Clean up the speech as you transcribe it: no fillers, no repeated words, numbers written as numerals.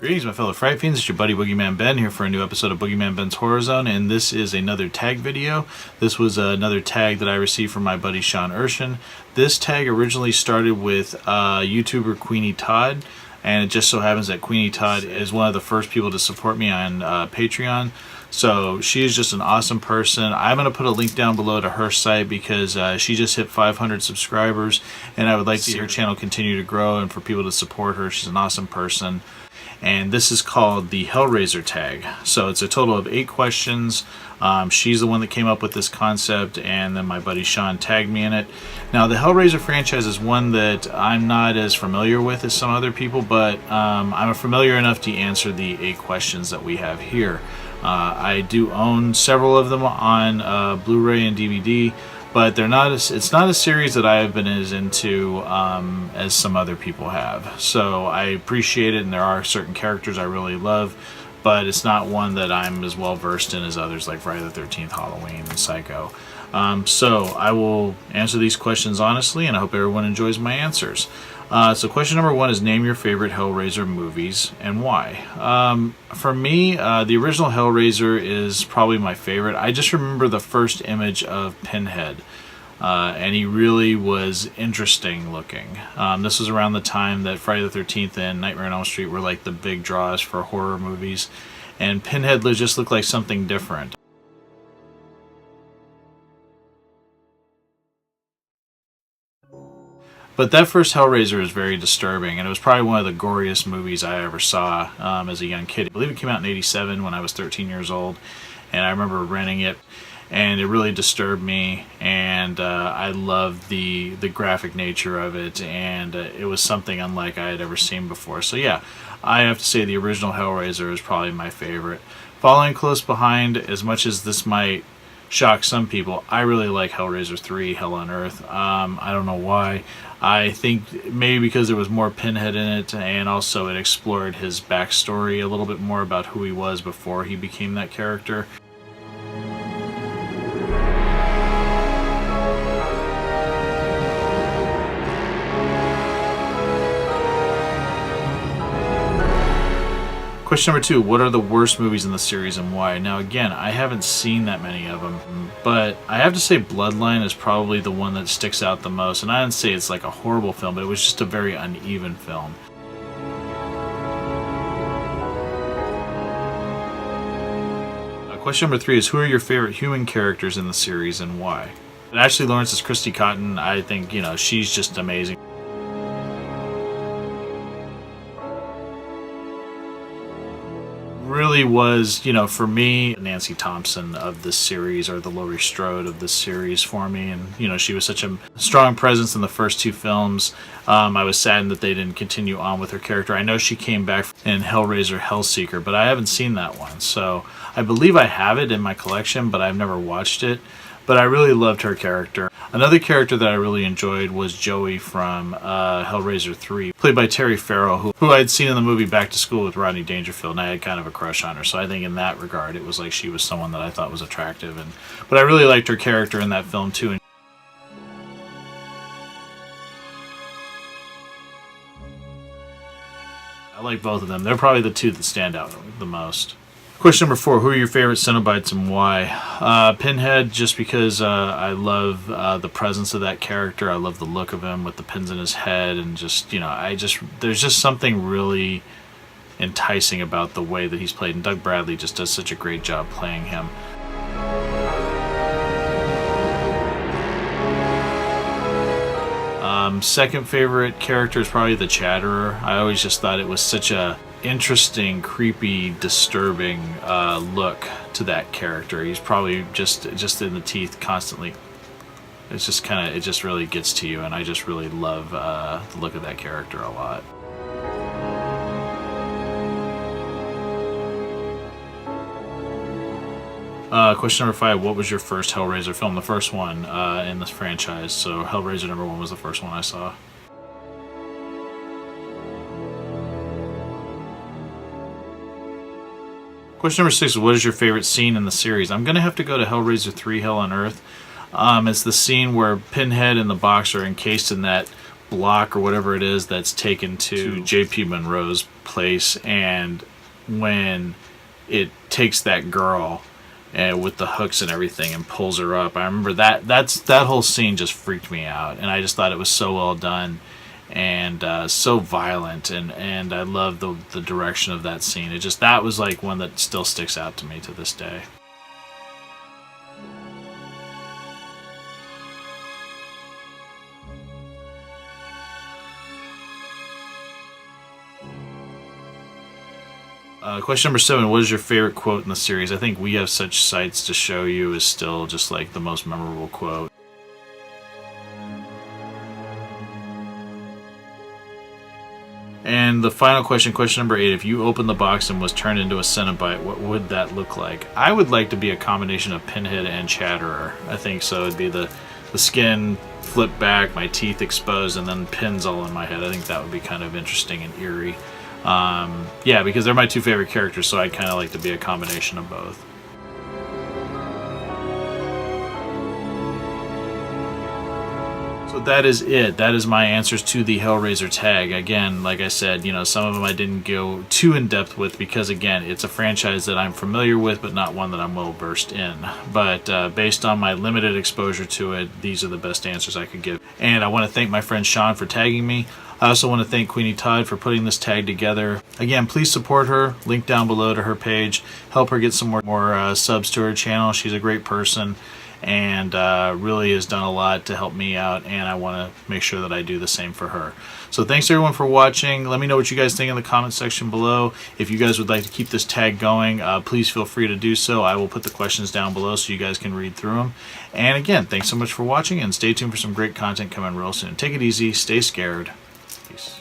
Greetings, my fellow Fright Fiends. It's your buddy Boogeyman Ben here for a new episode of Boogeyman Ben's Horror Zone, and this is another tag video. This was another tag that I received from my buddy Sean Erschen. This tag originally started with YouTuber Kweeny Todd, and it just so happens that Kweeny Todd is one of the first people to support me on Patreon. So she is just an awesome person. I'm going to put a link down below to her site because she just hit 500 subscribers, and I would like to see her channel continue to grow and for people to support her. She's an awesome person. And this is called the Hellraiser tag. So it's a total of 8 questions. She's the one that came up with this concept, and then my buddy Sean tagged me in it. Now, the Hellraiser franchise is one that I'm not as familiar with as some other people, but I'm familiar enough to answer the 8 questions that we have here. I do own several of them on Blu-ray and DVD, but they're not. It's not a series that I have been as into as some other people have. So I appreciate it, and there are certain characters I really love, but it's not one that I'm as well versed in as others, like Friday the 13th, Halloween, and Psycho. So I will answer these questions honestly, and I hope everyone enjoys my answers. So question number 1 is name your favorite Hellraiser movies and why. For me, the original Hellraiser is probably my favorite. I just remember the first image of Pinhead, and he really was interesting looking. This was around the time that Friday the 13th and Nightmare on Elm Street were like the big draws for horror movies, and Pinhead just looked like something different. But that first Hellraiser is very disturbing, and it was probably one of the goriest movies I ever saw as a young kid. I believe it came out in '87 when I was 13 years old, and I remember renting it, and it really disturbed me, and I loved the graphic nature of it, and it was something unlike I had ever seen before. So yeah, I have to say the original Hellraiser is probably my favorite. Following close behind, as much as this might shock some people, I really like Hellraiser 3, Hell on Earth. I don't know why. I think maybe because there was more Pinhead in it, and also it explored his backstory a little bit more about who he was before he became that character. Question number 2, what are the worst movies in the series and why? Now again, I haven't seen that many of them, but I have to say Bloodline is probably the one that sticks out the most. And I didn't say it's like a horrible film, but it was just a very uneven film. Question number 3 is who are your favorite human characters in the series and why? And Ashley Lawrence is Christy Cotton. I think, she's just amazing. Really was, for me, Nancy Thompson of this series, or the Laurie Strode of this series for me, and she was such a strong presence in the first 2 films. I was saddened that they didn't continue on with her character. I know she came back in Hellraiser Hellseeker, but I haven't seen that one, so I believe I have it in my collection, but I've never watched it. But I really loved her character. Another character that I really enjoyed was Joey from Hellraiser 3, played by Terry Farrell, who I had seen in the movie Back to School with Rodney Dangerfield, and I had kind of a crush on her. So I think in that regard, it was like she was someone that I thought was attractive. But I really liked her character in that film too. I like both of them. They're probably the 2 that stand out the most. Question number 4, who are your favorite Cenobites and why? Pinhead, just because I love the presence of that character. I love the look of him with the pins in his head, and there's just something really enticing about the way that he's played, and Doug Bradley just does such a great job playing him. Second favorite character is probably the Chatterer. I always just thought it was such a interesting, creepy, disturbing look to that character. He's probably just in the teeth constantly. It just really gets to you, and I just really love the look of that character a lot. Question number 5, what was your first Hellraiser film? The first one in this franchise. So Hellraiser number 1 was the first one I saw. Question number 6 is what is your favorite scene in the series? I'm going to have to go to Hellraiser 3, Hell on Earth. It's the scene where Pinhead and the box are encased in that block or whatever it is that's taken to JP Monroe's place, and when it takes that girl with the hooks and everything and pulls her up, I remember that whole scene just freaked me out, and I just thought it was so well done and so violent, and I love the direction of that scene. That was like one that still sticks out to me to this day. Question number 7, what is your favorite quote in the series? I think "We have such sights to show you" is still just like the most memorable quote. And the final question, question number 8, if you opened the box and was turned into a Cenobite, what would that look like? I would like to be a combination of Pinhead and Chatterer. I think so. It'd be the skin flipped back, my teeth exposed, and then pins all in my head. I think that would be kind of interesting and eerie. Yeah, because they're my two favorite characters, so I'd kind of like to be a combination of both. So that is it. That is my answers to the Hellraiser tag. Again, like I said, you know, some of them I didn't go too in depth with because, again, it's a franchise that I'm familiar with, but not one that I'm well versed in. But based on my limited exposure to it, these are the best answers I could give. And I want to thank my friend Sean for tagging me. I also want to thank Kweeny Todd for putting this tag together. Again, please support her. Link down below to her page. Help her get some more subs to her channel. She's a great person and really has done a lot to help me out, and I want to make sure that I do the same for her. So thanks everyone for watching. Let me know what you guys think in the comment section below. If you guys would like to keep this tag going, please feel free to do so. I will put the questions down below so you guys can read through them. And again, thanks so much for watching, and stay tuned for some great content coming real soon. Take it easy, stay scared. Peace.